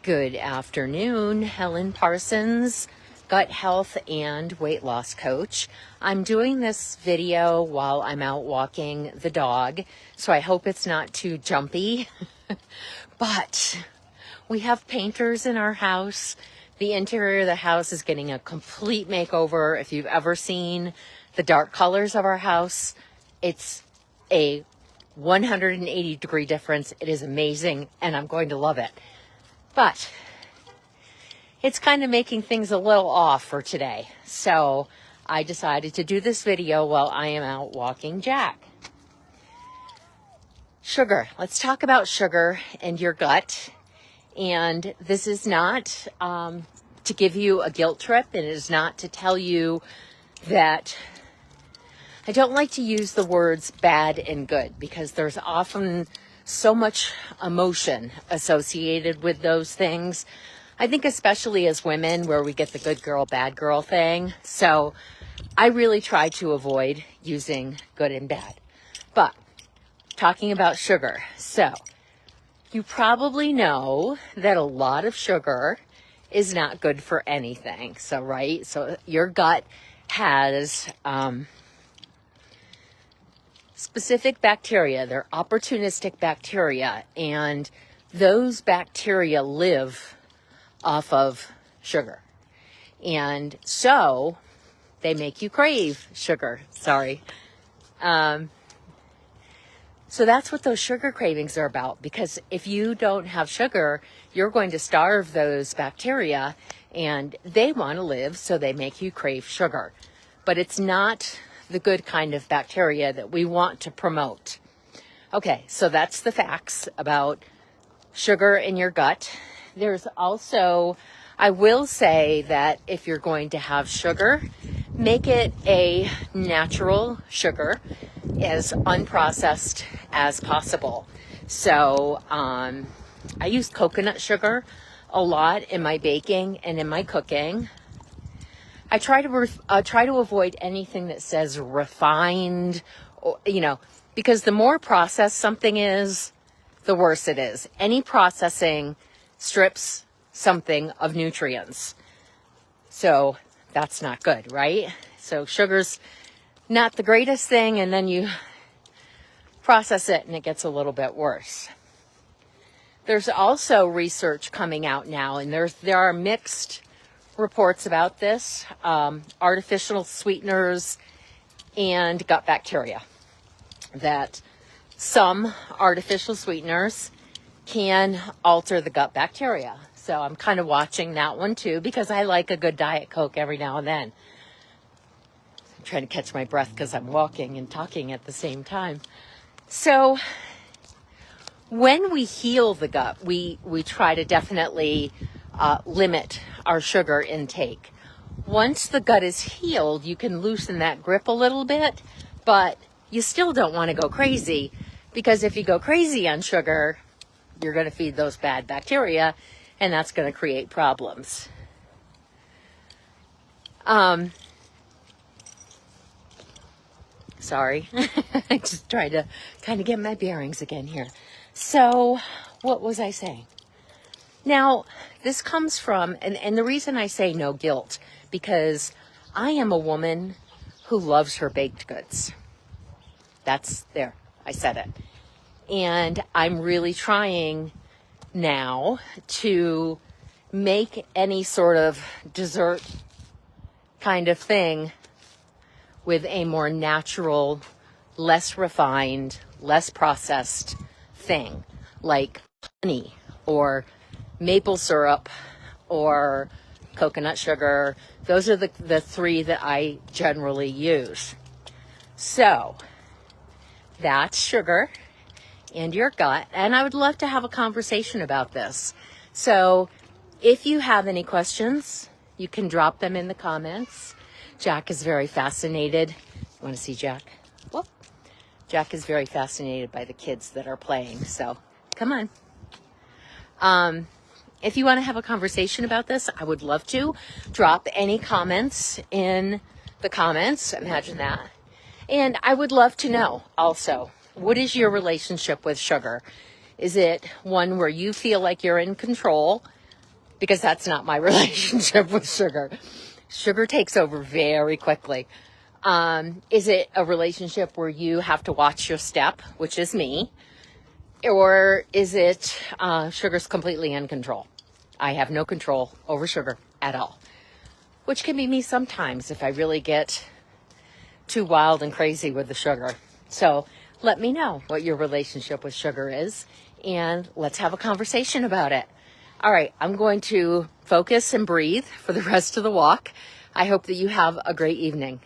Good afternoon, Helen Parsons, gut health and weight loss coach. I'm doing this video while I'm out walking the dog, so I hope it's not too jumpy. But we have painters in our house. The interior of the house is getting a complete makeover. If you've ever seen the dark colors of our house, it's a 180-degree difference. It is amazing, and I'm going to love it. But it's kind of making things a little off for today. So I decided to do this video while I am out walking Jack. Sugar. Let's talk about sugar and your gut. And this is not to give you a guilt trip. And it is not to tell you that I don't like to use the words bad and good because there's often so much emotion associated with those things. I think especially as women where we get the good girl, bad girl thing. So I really try to avoid using good and bad. But talking about sugar. So you probably know that a lot of sugar is not good for anything. So, right? So your gut has specific bacteria. They're opportunistic bacteria, and those bacteria live off of sugar. And so they make you crave sugar. Sorry. So that's what those sugar cravings are about, because if you don't have sugar, you're going to starve those bacteria, and they want to live, so they make you crave sugar. But it's not the good kind of bacteria that we want to promote. Okay, so that's the facts about sugar in your gut. There's also, I will say that if you're going to have sugar, make it a natural sugar, as unprocessed as possible. So I use coconut sugar a lot in my baking and in my cooking. I try to avoid anything that says refined, or, because the more processed something is, the worse it is. Any processing strips something of nutrients. So that's not good, right? So sugar's not the greatest thing, and then you process it and it gets a little bit worse. There's also research coming out now, and there are mixed reports about this, artificial sweeteners and gut bacteria, that some artificial sweeteners can alter the gut bacteria. So I'm kind of watching that one too, because I like a good Diet Coke every now and then. I'm trying to catch my breath because I'm walking and talking at the same time. So when we heal the gut, we try to definitely limit our sugar intake. Once the gut is healed, you can loosen that grip a little bit, but you still don't want to go crazy, because if you go crazy on sugar, you're going to feed those bad bacteria, and that's going to create problems. Sorry, I'm just trying to kind of get my bearings again here. So what was I saying? Now, this comes from, and the reason I say no guilt, because I am a woman who loves her baked goods. That's there. I said it. And I'm really trying now to make any sort of dessert kind of thing with a more natural, less refined, less processed thing, like honey or maple syrup or coconut sugar. Those are the three that I generally use. So that's sugar and your gut, and I would love to have a conversation about this. So if you have any questions, you can drop them in the comments. Jack is very fascinated. Want to see Jack? Whoop. Jack is very fascinated by the kids that are playing, so come on. If you want to have a conversation about this, I would love to. Drop any comments in the comments. Imagine that. And I would love to know also, what is your relationship with sugar? Is it one where you feel like you're in control, because that's not my relationship with sugar. Sugar takes over very quickly. Is it a relationship where you have to watch your step, which is me? Or is it sugar's completely in control? I have no control over sugar at all, which can be me sometimes if I really get too wild and crazy with the sugar. So let me know what your relationship with sugar is, and let's have a conversation about it. All right, I'm going to focus and breathe for the rest of the walk. I hope that you have a great evening.